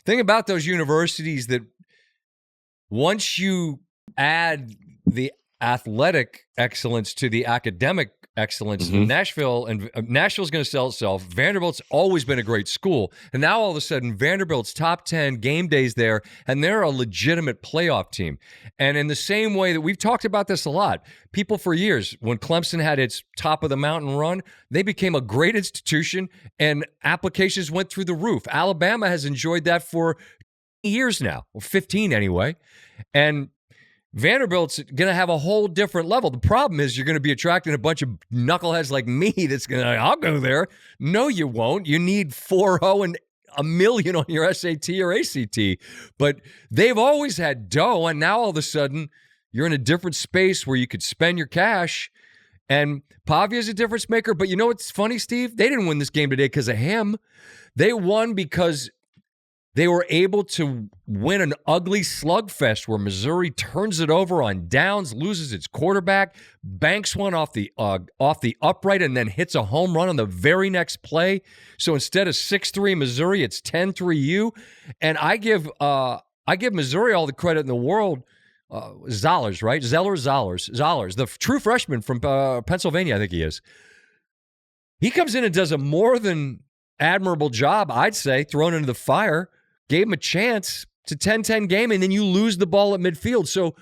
thing about those universities that once you add the athletic excellence to the academic excellence, Nashville's going to sell itself. Vanderbilt's always been a great school. And now all of a sudden, Vanderbilt's top 10 game days there, and they're a legitimate playoff team. And in the same way that we've talked about this a lot, people for years, when Clemson had its top of the mountain run, they became a great institution and applications went through the roof. Alabama has enjoyed that for years now, or 15 anyway. And Vanderbilt's going to have a whole different level. The problem is you're going to be attracting a bunch of knuckleheads like me that's going to, I'll go there. No, you won't. You need 4.0 and $1 million on your SAT or ACT. But they've always had dough, and now all of a sudden you're in a different space where you could spend your cash. And Pavia's a difference maker. But you know what's funny, Steve? They didn't win this game today because of him. They won because they were able to win an ugly slugfest where Missouri turns it over on downs, loses its quarterback, banks one off the upright, and then hits a home run on the very next play. So instead of 6-3 Missouri, it's 10-3 U. And I give Missouri all the credit in the world. Zollers, right? Zollers, the true freshman from Pennsylvania, I think he is. He comes in and does a more than admirable job, I'd say, thrown into the fire. Gave him a chance. It's a 10-10 game, and then you lose the ball at midfield. So,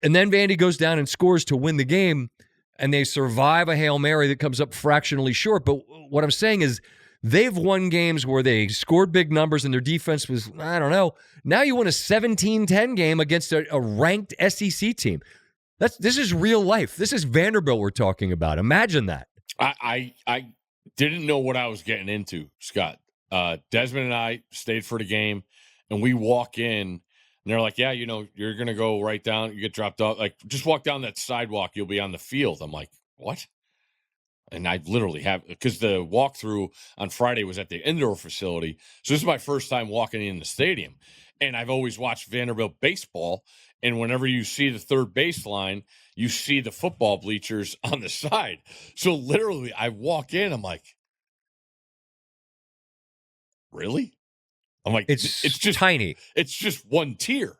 and then Vandy goes down and scores to win the game, and they survive a Hail Mary that comes up fractionally short. But what I'm saying is they've won games where they scored big numbers and their defense was, I don't know. Now you win a 17-10 game against a ranked SEC team. This is real life. This is Vanderbilt we're talking about. Imagine that. I didn't know what I was getting into, Scott. Desmond and I stayed for the game, and we walk in, and they're like, yeah, you know, you're going to go right down. You get dropped off. Like, just walk down that sidewalk. You'll be on the field. I'm like, what? And I literally have, because the walkthrough on Friday was at the indoor facility. So this is my first time walking in the stadium. And I've always watched Vanderbilt baseball. And whenever you see the third baseline, you see the football bleachers on the side. So literally, I walk in, I'm like, really? I'm like, it's just tiny. It's just one tier.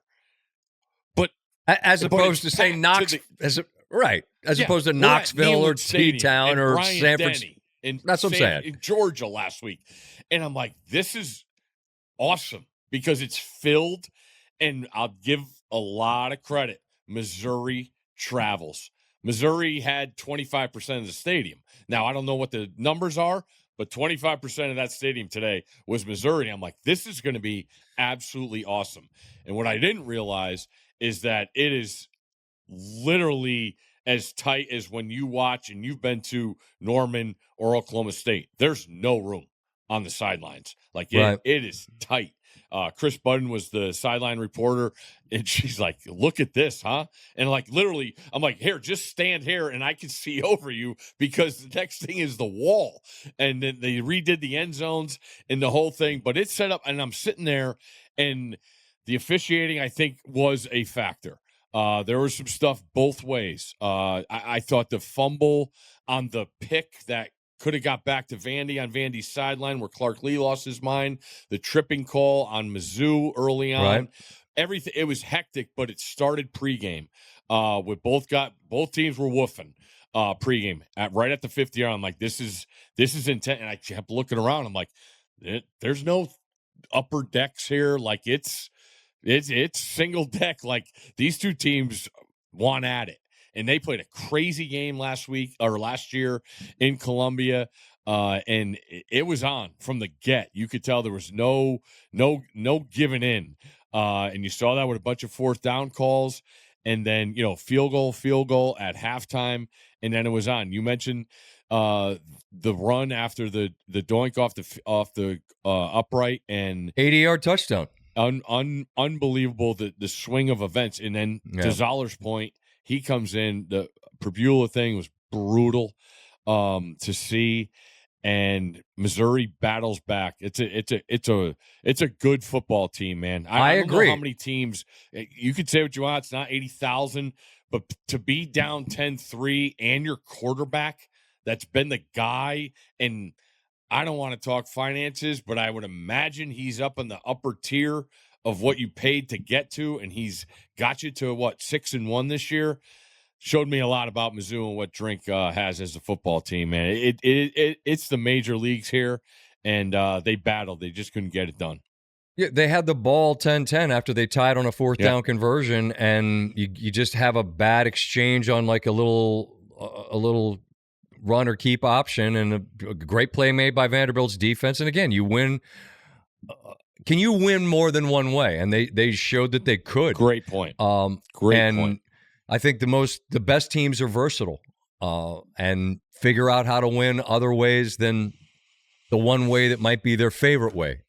But as opposed to say Knox, as opposed to Knoxville or T-Town or San Francisco. That's what I'm saying. In Georgia last week. And I'm like, this is awesome because it's filled, and I'll give a lot of credit. Missouri travels. Missouri had 25% of the stadium. Now, I don't know what the numbers are, but 25% of that stadium today was Missouri. I'm like, this is going to be absolutely awesome. And what I didn't realize is that it is literally as tight as when you watch and you've been to Norman or Oklahoma State. There's no room on the sidelines. Like, it is tight. Chris Budden was the sideline reporter, and she's like, look at this, huh? And like, literally, I'm like, here, just stand here and I can see over you, because the next thing is the wall. And then they redid the end zones and the whole thing, but it's set up, and I'm sitting there, and the officiating, I think, was a factor. There was some stuff both ways. I thought the fumble on the pick that could have got back to Vandy on Vandy's sideline where Clark Lee lost his mind, the tripping call on Mizzou early on, everything. It was hectic, but it started pregame. Both teams were woofing pregame right at the 50-yard. I'm like, this is intense. And I kept looking around. I'm like, there's no upper decks here. Like, it's single deck. Like, these two teams want at it. And they played a crazy game last year in Columbia, and it was on from the get. You could tell there was no giving in, and you saw that with a bunch of fourth down calls, and then field goal at halftime, and then it was on. You mentioned the run after the doink off the upright, and 80-yard touchdown. Unbelievable the swing of events, and then to Zoller's point. He comes in. The Perbula thing was brutal to see, and Missouri battles back. It's a good football team, man. I don't agree. know how many teams you could say what you want. It's not 80,000, but to be down 10-3 and your quarterback that's been the guy, and I don't want to talk finances, but I would imagine he's up in the upper tier of what you paid to get to, and he's got you to, 6-1 this year. Showed me a lot about Mizzou and what Drink has as a football team, man. It's the major leagues here, and they battled. They just couldn't get it done. Yeah, they had the ball 10-10 after they tied on a fourth down conversion, and you just have a bad exchange on like a little run or keep option, and a great play made by Vanderbilt's defense. And again, you win. Can you win more than one way? And they showed that they could. Great point. Great point. I think the best teams are versatile and figure out how to win other ways than the one way that might be their favorite way.